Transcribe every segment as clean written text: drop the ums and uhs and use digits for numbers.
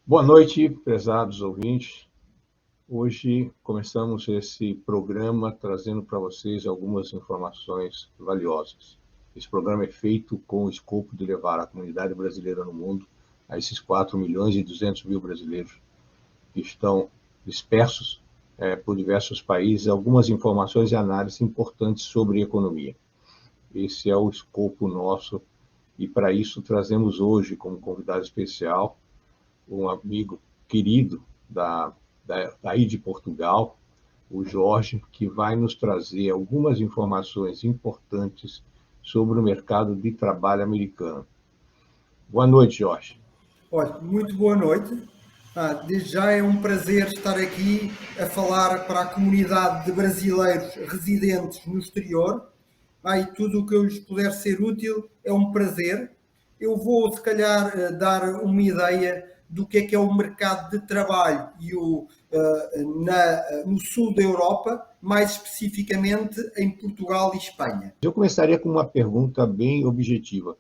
Boa noite, prezados ouvintes. Hoje começamos esse programa trazendo para vocês algumas informações valiosas. Esse programa é feito com o escopo de levar a comunidade brasileira no mundo, a esses 4 milhões e 200 mil brasileiros que estão dispersos por diversos países, algumas informações e análises importantes sobre economia. Esse é o escopo nosso e para isso trazemos hoje como convidado especial um amigo querido daí de Portugal, o Jorge, que vai nos trazer algumas informações importantes sobre o mercado de trabalho americano. Boa noite, Jorge. Olha, muito boa noite. Desde já é um prazer estar aqui a falar para a comunidade de brasileiros residentes no exterior. E tudo o que eu lhes puder ser útil é um prazer. Eu vou, se calhar, dar uma ideia do que é o mercado de trabalho no sul da Europa, mais especificamente em Portugal e Espanha. Eu começaria com uma pergunta bem objetiva.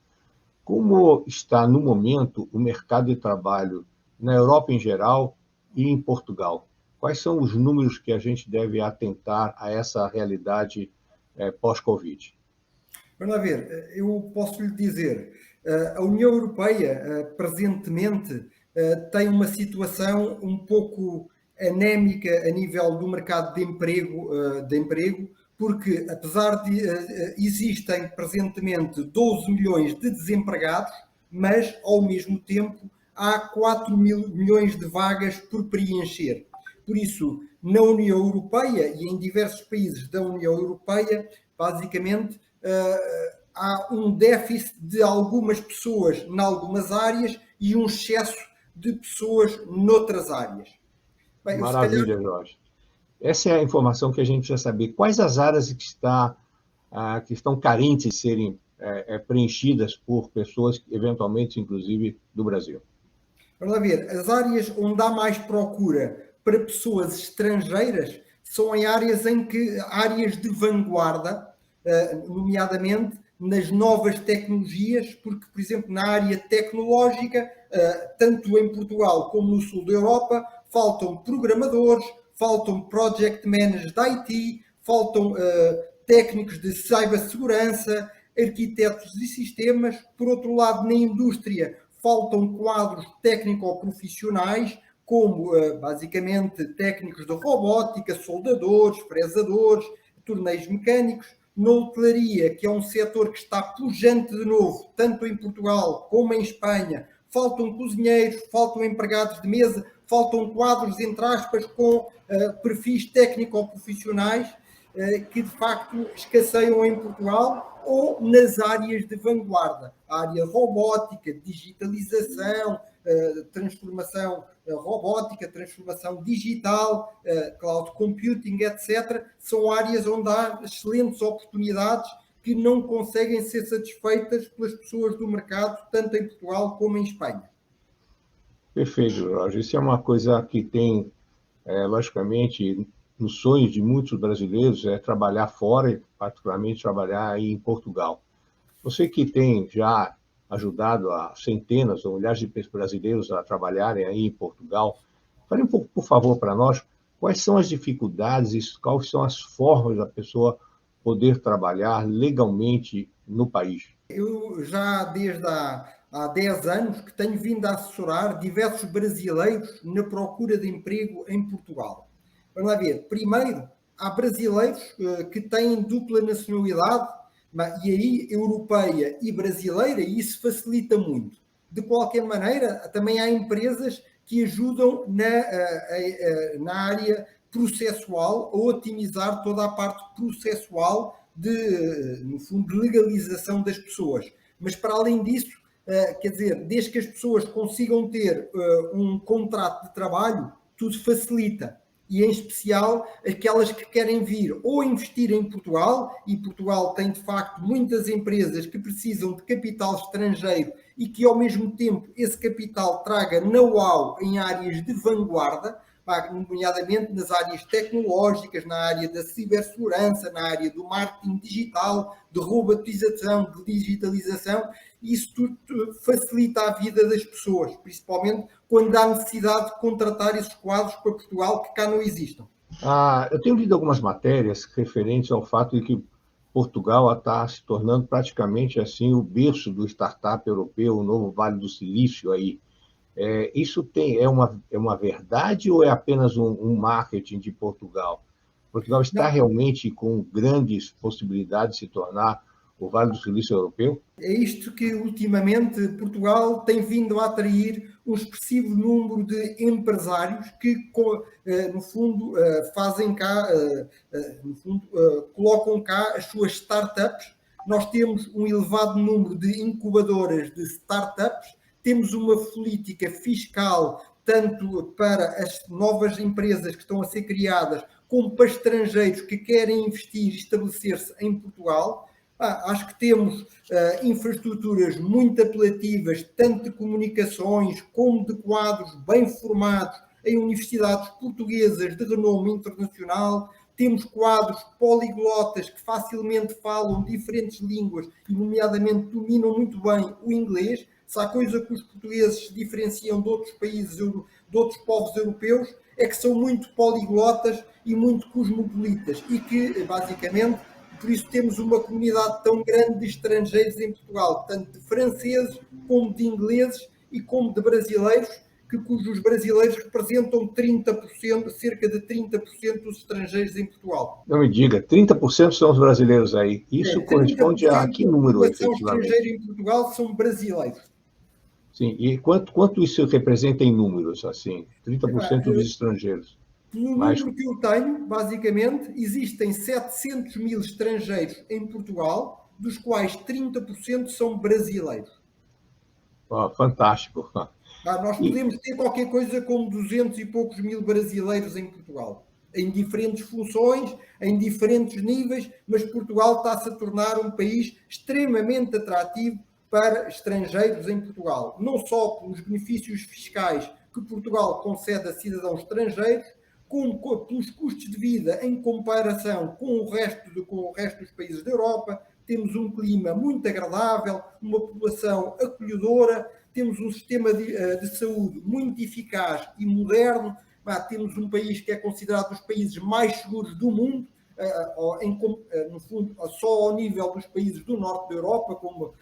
Como está, no momento, o mercado de trabalho na Europa em geral e em Portugal? Quais são os números que a gente deve atentar a essa realidade pós-Covid? Vamos lá ver, eu posso lhe dizer, a União Europeia, presentemente, tem uma situação um pouco anémica a nível do mercado de emprego, porque apesar de existem presentemente 12 milhões de desempregados, mas ao mesmo tempo há 4 milhões de vagas por preencher. Por isso, na União Europeia e em diversos países da União Europeia, basicamente, há um déficit de algumas pessoas em algumas áreas e um excesso de pessoas noutras áreas. Bem, maravilha, Jorge. Essa é a informação que a gente precisa saber. Quais as áreas que estão carentes de serem preenchidas por pessoas, eventualmente, inclusive, do Brasil? Vamos lá ver, as áreas onde há mais procura para pessoas estrangeiras são em áreas de vanguarda, nomeadamente nas novas tecnologias, porque, por exemplo, na área tecnológica, tanto em Portugal como no sul da Europa, faltam programadores, faltam project managers de IT, faltam técnicos de cibersegurança, arquitetos de sistemas. Por outro lado, na indústria, faltam quadros técnico-profissionais, como basicamente técnicos de robótica, soldadores, fresadores, torneios mecânicos. Na hotelaria, que é um setor que está pujante de novo, tanto em Portugal como em Espanha, faltam cozinheiros, faltam empregados de mesa, faltam quadros, entre aspas, com perfis técnico-profissionais que de facto escasseiam em Portugal ou nas áreas de vanguarda. A área robótica, digitalização, transformação robótica, transformação digital, cloud computing, etc. São áreas onde há excelentes oportunidades que não conseguem ser satisfeitas pelas pessoas do mercado, tanto em Portugal como em Espanha. Perfeito, Jorge. Isso é uma coisa que tem, logicamente, nos sonhos de muitos brasileiros, é trabalhar fora e, particularmente, trabalhar aí em Portugal. Você que tem já ajudado a centenas ou milhares de brasileiros a trabalharem aí em Portugal, fale um pouco, por favor, para nós, quais são as dificuldades e quais são as formas da pessoa poder trabalhar legalmente no país? Eu já desde há 10 anos que tenho vindo a assessorar diversos brasileiros na procura de emprego em Portugal. Vamos lá ver, primeiro, há brasileiros que têm dupla nacionalidade, e aí europeia e brasileira, e isso facilita muito. De qualquer maneira, também há empresas que ajudam na área processual a otimizar toda a parte processual no fundo, de legalização das pessoas. Mas, para além disso, quer dizer, desde que as pessoas consigam ter um contrato de trabalho, tudo facilita. E, em especial, aquelas que querem vir ou investir em Portugal, e Portugal tem, de facto, muitas empresas que precisam de capital estrangeiro e que, ao mesmo tempo, esse capital traga know-how em áreas de vanguarda, nomeadamente nas áreas tecnológicas, na área da cibersegurança, na área do marketing digital, de robotização, de digitalização. Isso tudo facilita a vida das pessoas, principalmente quando há necessidade de contratar esses quadros para Portugal que cá não existam. Eu tenho lido algumas matérias referentes ao fato de que Portugal está se tornando praticamente assim o berço do startup europeu, o novo Vale do Silício aí. Isso é uma verdade ou é apenas um marketing de Portugal? Portugal está realmente com grandes possibilidades de se tornar o Vale do Silício europeu? É isto que, ultimamente, Portugal tem vindo a atrair um expressivo número de empresários que, no fundo, fazem cá, colocam cá as suas startups. Nós temos um elevado número de incubadoras de startups, temos uma política fiscal tanto para as novas empresas que estão a ser criadas, como para estrangeiros que querem investir e estabelecer-se em Portugal. Acho que temos infraestruturas muito apelativas, tanto de comunicações como de quadros bem formados em universidades portuguesas de renome internacional. Temos quadros poliglotas que facilmente falam diferentes línguas e, nomeadamente, dominam muito bem o inglês. Se há coisa que os portugueses se diferenciam de outros países, de outros povos europeus, é que são muito poliglotas e muito cosmopolitas e que, basicamente, por isso temos uma comunidade tão grande de estrangeiros em Portugal, tanto de franceses, como de ingleses e como de brasileiros, cujos brasileiros representam 30%, cerca de 30% dos estrangeiros em Portugal. Não me diga, 30% são os brasileiros aí. Isso corresponde a que número, efetivamente? A população estrangeira em Portugal são brasileiros. Sim, e quanto isso representa em números, assim? 30% dos estrangeiros. No número que eu tenho, basicamente, existem 700 mil estrangeiros em Portugal, dos quais 30% são brasileiros. Fantástico. Nós podemos ter qualquer coisa como 200 e poucos mil brasileiros em Portugal, em diferentes funções, em diferentes níveis, mas Portugal está-se a tornar um país extremamente atrativo para estrangeiros em Portugal. Não só pelos benefícios fiscais que Portugal concede a cidadãos estrangeiros, como pelos custos de vida em comparação com o resto dos países da Europa. Temos um clima muito agradável, uma população acolhedora, temos um sistema de saúde muito eficaz e moderno. Temos um país que é considerado um dos países mais seguros do mundo, no fundo, só ao nível dos países do norte da Europa, como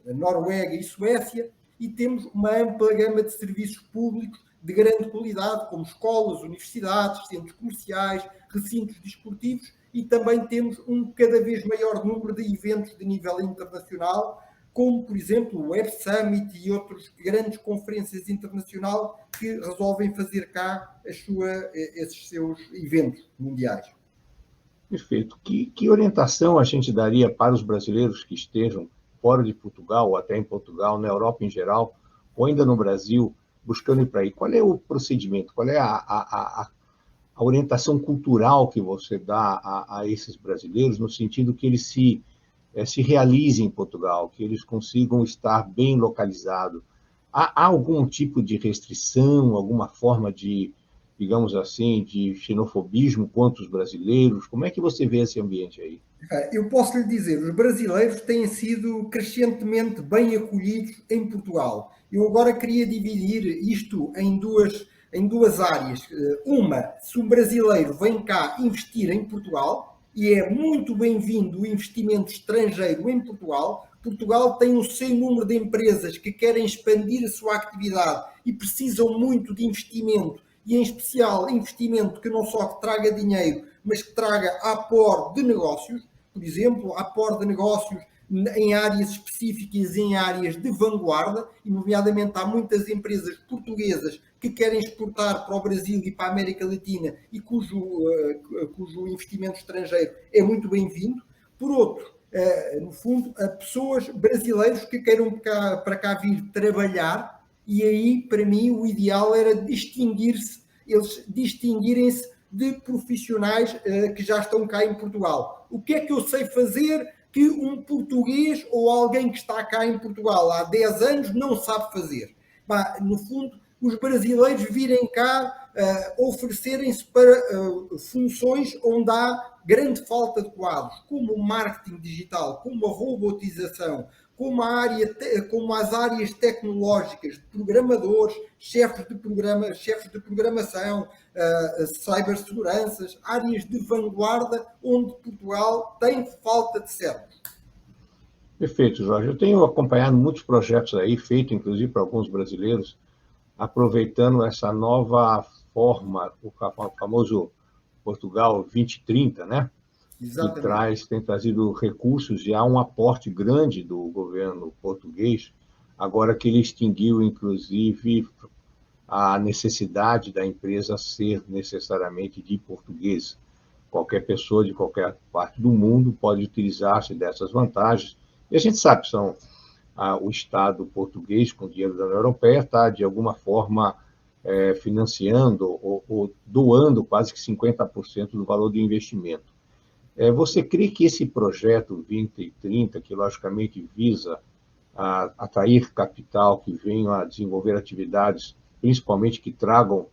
a Noruega e Suécia, e temos uma ampla gama de serviços públicos de grande qualidade, como escolas, universidades, centros comerciais, recintos desportivos, e também temos um cada vez maior número de eventos de nível internacional, como, por exemplo, o Web Summit e outras grandes conferências internacionais que resolvem fazer cá esses seus eventos mundiais. Perfeito. Que orientação a gente daria para os brasileiros que estejam fora de Portugal, ou até em Portugal, na Europa em geral, ou ainda no Brasil, buscando ir para aí? Qual é o procedimento? Qual é a orientação cultural que você dá a esses brasileiros, no sentido que eles se realizem em Portugal, que eles consigam estar bem localizados? Há algum tipo de restrição, alguma forma de, digamos assim, de xenofobismo contra os brasileiros? Como é que você vê esse ambiente aí? Eu posso lhe dizer, os brasileiros têm sido crescentemente bem acolhidos em Portugal. Eu agora queria dividir isto em duas áreas. Uma, se um brasileiro vem cá investir em Portugal, e é muito bem-vindo o investimento estrangeiro em Portugal. Portugal tem um sem número de empresas que querem expandir a sua atividade e precisam muito de investimento, e em especial investimento que não só que traga dinheiro, mas que traga aporte de negócios. Por exemplo, aporte de negócios em áreas específicas, em áreas de vanguarda, e nomeadamente há muitas empresas portuguesas que querem exportar para o Brasil e para a América Latina e cujo investimento estrangeiro é muito bem-vindo. Por outro, no fundo, a pessoas brasileiros que queiram para cá vir trabalhar, e aí, para mim, o ideal era eles distinguirem-se de profissionais que já estão cá em Portugal. O que é que eu sei fazer que um português ou alguém que está cá em Portugal há 10 anos não sabe fazer? No fundo, os brasileiros virem cá oferecerem-se para funções onde há grande falta de quadros, como o marketing digital, como a robotização, como as áreas tecnológicas, de programadores, chefes de programação, ciberseguranças, áreas de vanguarda onde Portugal tem falta de cérebros. Perfeito, Jorge. Eu tenho acompanhado muitos projetos aí, feitos inclusive para alguns brasileiros, aproveitando essa nova forma, o famoso Portugal 2030, né? Exatamente. Tem trazido recursos e há um aporte grande do governo português, agora que ele extinguiu, inclusive, a necessidade da empresa ser necessariamente de português. Qualquer pessoa de qualquer parte do mundo pode utilizar-se dessas vantagens. E a gente sabe que o Estado português, com dinheiro da União Europeia, está, de alguma forma, financiando ou doando quase que 50% do valor do investimento. Você crê que esse projeto 2030, que logicamente visa atrair capital, que venha a desenvolver atividades, principalmente que tragam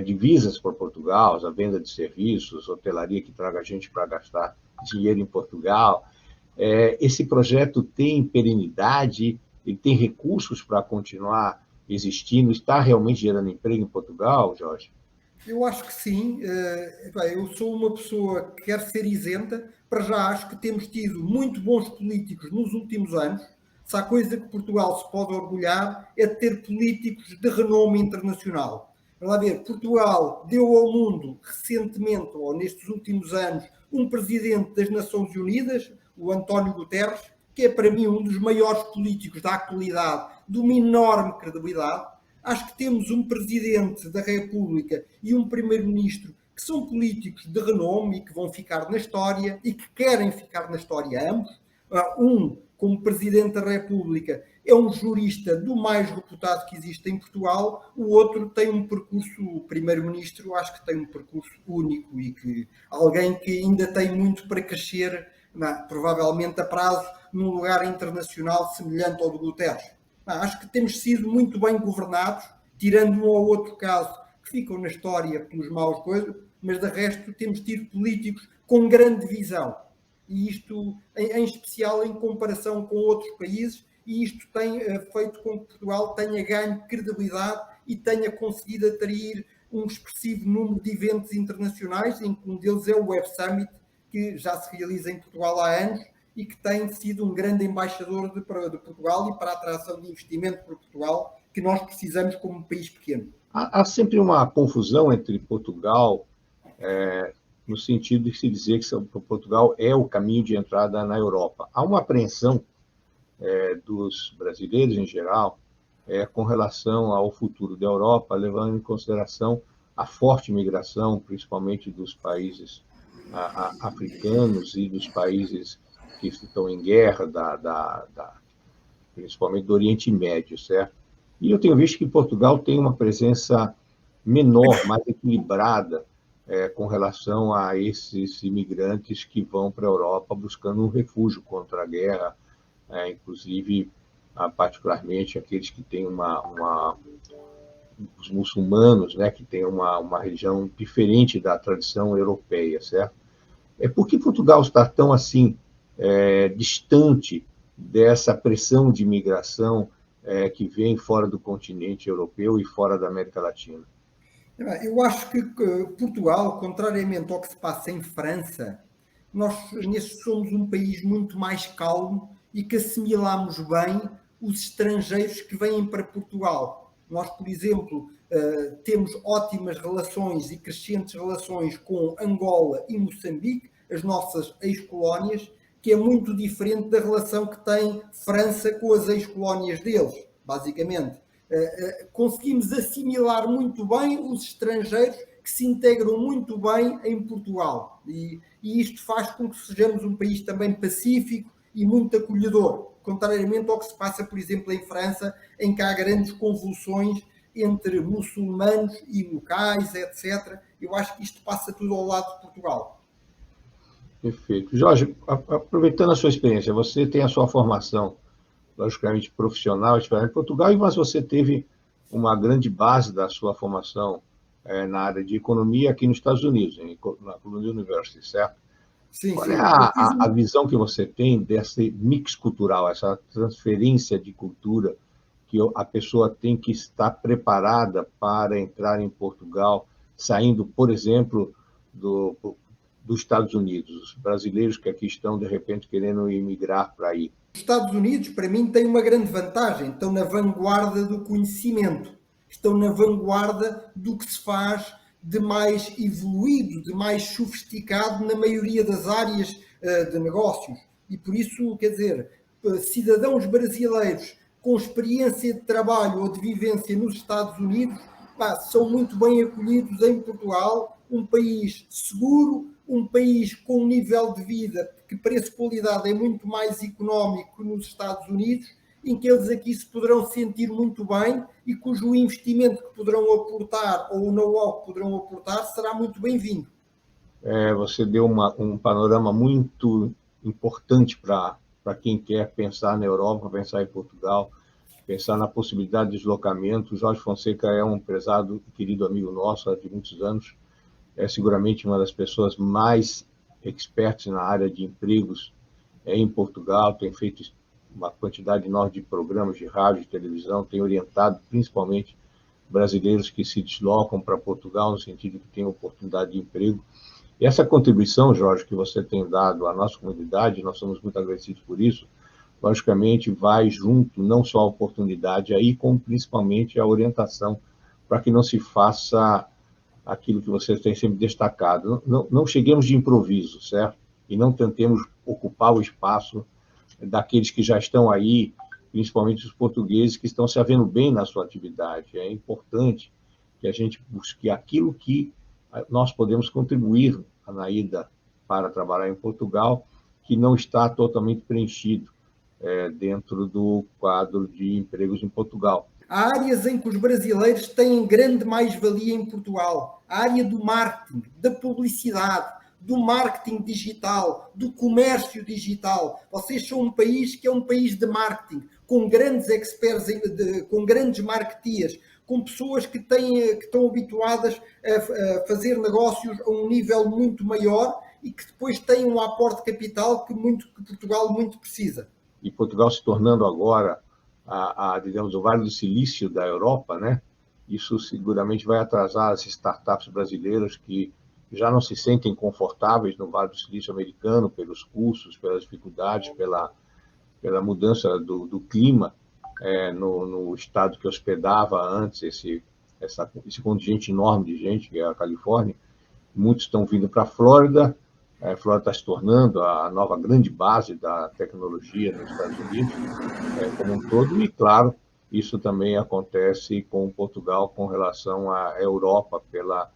divisas para Portugal, a venda de serviços, hotelaria que traga gente para gastar dinheiro em Portugal, esse projeto tem perenidade, ele tem recursos para continuar existindo, está realmente gerando emprego em Portugal, Jorge? Eu acho que sim. Eu sou uma pessoa que quer ser isenta. Para já acho que temos tido muito bons políticos nos últimos anos. Se há coisa que Portugal se pode orgulhar é de ter políticos de renome internacional. Vamos lá ver, Portugal deu ao mundo recentemente, ou nestes últimos anos, um presidente das Nações Unidas, o António Guterres, que é para mim um dos maiores políticos da atualidade, de uma enorme credibilidade. Acho que temos um presidente da República e um primeiro-ministro que são políticos de renome e que vão ficar na história e que querem ficar na história ambos. Como presidente da República, é um jurista do mais reputado que existe em Portugal. O outro tem um percurso, o primeiro-ministro, acho que tem um percurso único e que alguém que ainda tem muito para crescer, provavelmente a prazo, num lugar internacional semelhante ao do Guterres. Acho que temos sido muito bem governados, tirando um ou outro caso que ficam na história pelos maus coisas, mas de resto temos tido políticos com grande visão. E isto, em especial, em comparação com outros países, e isto tem feito com que Portugal tenha ganho credibilidade e tenha conseguido atrair um expressivo número de eventos internacionais, em que um deles é o Web Summit, que já se realiza em Portugal há anos, e que tem sido um grande embaixador de Portugal e para a atração de investimento para Portugal, que nós precisamos como um país pequeno. Há sempre uma confusão entre Portugal, no sentido de se dizer que Portugal é o caminho de entrada na Europa. Há uma apreensão dos brasileiros em geral com relação ao futuro da Europa, levando em consideração a forte migração, principalmente dos países africanos e dos países que estão em guerra, principalmente do Oriente Médio, certo? E eu tenho visto que Portugal tem uma presença menor, mais equilibrada, com relação a esses imigrantes que vão para a Europa buscando um refúgio contra a guerra, inclusive, particularmente, aqueles que têm os muçulmanos, né, que têm uma religião diferente da tradição europeia, certo? Por que Portugal está tão assim distante dessa pressão de imigração que vem fora do continente europeu e fora da América Latina? Eu acho que Portugal, contrariamente ao que se passa em França, nós somos um país muito mais calmo e que assimilamos bem os estrangeiros que vêm para Portugal. Nós, por exemplo, temos ótimas relações e crescentes relações com Angola e Moçambique, as nossas ex-colónias, que é muito diferente da relação que tem França com as ex-colónias deles, basicamente. Conseguimos assimilar muito bem os estrangeiros que se integram muito bem em Portugal. E isto faz com que sejamos um país também pacífico e muito acolhedor, contrariamente ao que se passa, por exemplo, em França, em que há grandes convulsões entre muçulmanos e locais, etc. Eu acho que isto passa tudo ao lado de Portugal. Perfeito. Jorge, aproveitando a sua experiência, você tem a sua formação, logicamente, profissional, em Portugal, mas você teve uma grande base da sua formação na área de economia aqui nos Estados Unidos, na Columbia University, certo? Sim, Qual é sim. Eu fiz a visão que você tem desse mix cultural, essa transferência de cultura que a pessoa tem que estar preparada para entrar em Portugal, saindo, por exemplo, dos Estados Unidos, os brasileiros que aqui estão, de repente, querendo imigrar para aí? Os Estados Unidos, para mim, têm uma grande vantagem. Estão na vanguarda do conhecimento, estão na vanguarda do que se faz de mais evoluído, de mais sofisticado na maioria das áreas de negócios. E por isso, quer dizer, cidadãos brasileiros com experiência de trabalho ou de vivência nos Estados Unidos, são muito bem acolhidos em Portugal, um país seguro, um país com um nível de vida que preço-qualidade é muito mais económico que nos Estados Unidos, em que eles aqui se poderão sentir muito bem e cujo investimento que poderão aportar ou o know-how que poderão aportar será muito bem-vindo. Você deu um panorama muito importante para quem quer pensar na Europa, pensar em Portugal, pensar na possibilidade de deslocamento. O Jorge Fonseca é um prezado e querido amigo nosso há de muitos anos, é seguramente uma das pessoas mais expertas na área de empregos em Portugal, tem feito uma quantidade enorme de programas de rádio e televisão, tem orientado principalmente brasileiros que se deslocam para Portugal no sentido que têm oportunidade de emprego. E essa contribuição, Jorge, que você tem dado à nossa comunidade, nós somos muito agradecidos por isso, logicamente vai junto não só a oportunidade aí, como principalmente a orientação para que não se faça aquilo que você tem sempre destacado. Não cheguemos de improviso, certo? E não tentemos ocupar o espaço daqueles que já estão aí, principalmente os portugueses que estão se havendo bem na sua atividade. É importante que a gente busque aquilo que nós podemos contribuir na ida para trabalhar em Portugal, que não está totalmente preenchido dentro do quadro de empregos em Portugal. Há áreas em que os brasileiros têm grande mais-valia em Portugal. A área do marketing, da publicidade, do marketing digital, do comércio digital. Vocês são um país que é um país de marketing, com grandes experts, com grandes marketeers, com pessoas que estão habituadas a fazer negócios a um nível muito maior e que depois têm um aporte de capital que Portugal muito precisa. E Portugal se tornando agora digamos, o Vale do Silício da Europa, né? Isso seguramente vai atrasar as startups brasileiras que já não se sentem confortáveis no Vale do Silício americano pelos custos, pelas dificuldades, pela mudança do clima no estado que hospedava antes esse contingente enorme de gente, que é a Califórnia. Muitos estão vindo para a Flórida. A Flórida está se tornando a nova grande base da tecnologia nos Estados Unidos, como um todo, e, claro, isso também acontece com Portugal com relação à Europa, pela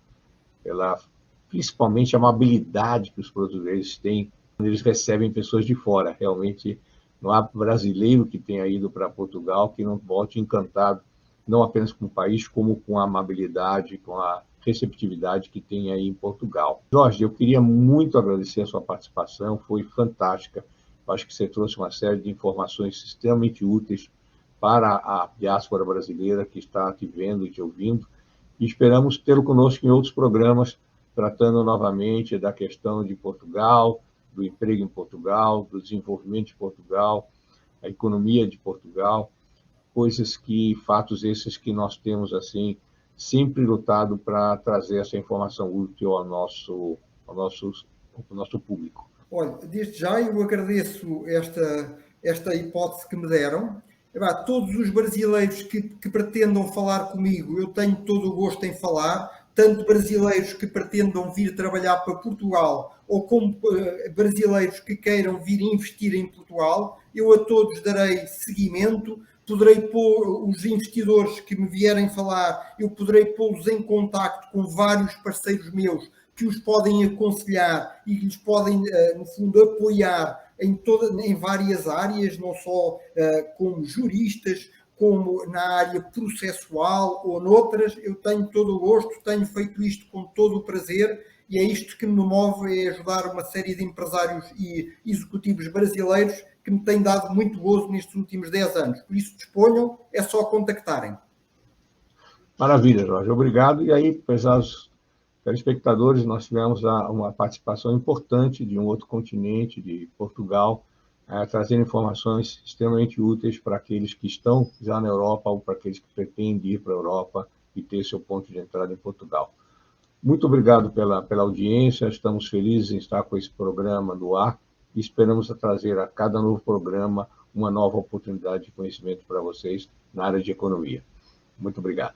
principalmente a amabilidade que os portugueses têm quando eles recebem pessoas de fora. Realmente, não há brasileiro que tenha ido para Portugal que não volte encantado, não apenas com o país, como com a amabilidade, com a receptividade que tem aí em Portugal. Jorge, eu queria muito agradecer a sua participação, foi fantástica. Acho que você trouxe uma série de informações extremamente úteis para a diáspora brasileira que está te vendo e te ouvindo, e esperamos tê-lo conosco em outros programas, tratando novamente da questão de Portugal, do emprego em Portugal, do desenvolvimento de Portugal, a economia de Portugal, fatos esses que nós temos assim sempre lutado para trazer essa informação útil ao nosso público. Olha, desde já eu agradeço esta hipótese que me deram. Todos os brasileiros que pretendam falar comigo, eu tenho todo o gosto em falar, tanto brasileiros que pretendam vir trabalhar para Portugal, ou como brasileiros que queiram vir investir em Portugal, eu a todos darei seguimento. Poderei pôr os investidores que me vierem falar, eu poderei pô-los em contacto com vários parceiros meus que os podem aconselhar e que lhes podem, no fundo, apoiar em várias áreas, não só como juristas, como na área processual ou noutras. Eu tenho todo o gosto, tenho feito isto com todo o prazer e é isto que me move, é ajudar uma série de empresários e executivos brasileiros que me têm dado muito gozo nestes últimos 10 anos. Por isso, disponham, é só contactarem. Maravilha, Jorge, obrigado. E aí, pesados telespectadores, nós tivemos uma participação importante de um outro continente, de Portugal, trazendo informações extremamente úteis para aqueles que estão já na Europa ou para aqueles que pretendem ir para a Europa e ter seu ponto de entrada em Portugal. Muito obrigado pela audiência, estamos felizes em estar com esse programa no ar e esperamos trazer a cada novo programa uma nova oportunidade de conhecimento para vocês na área de economia. Muito obrigado.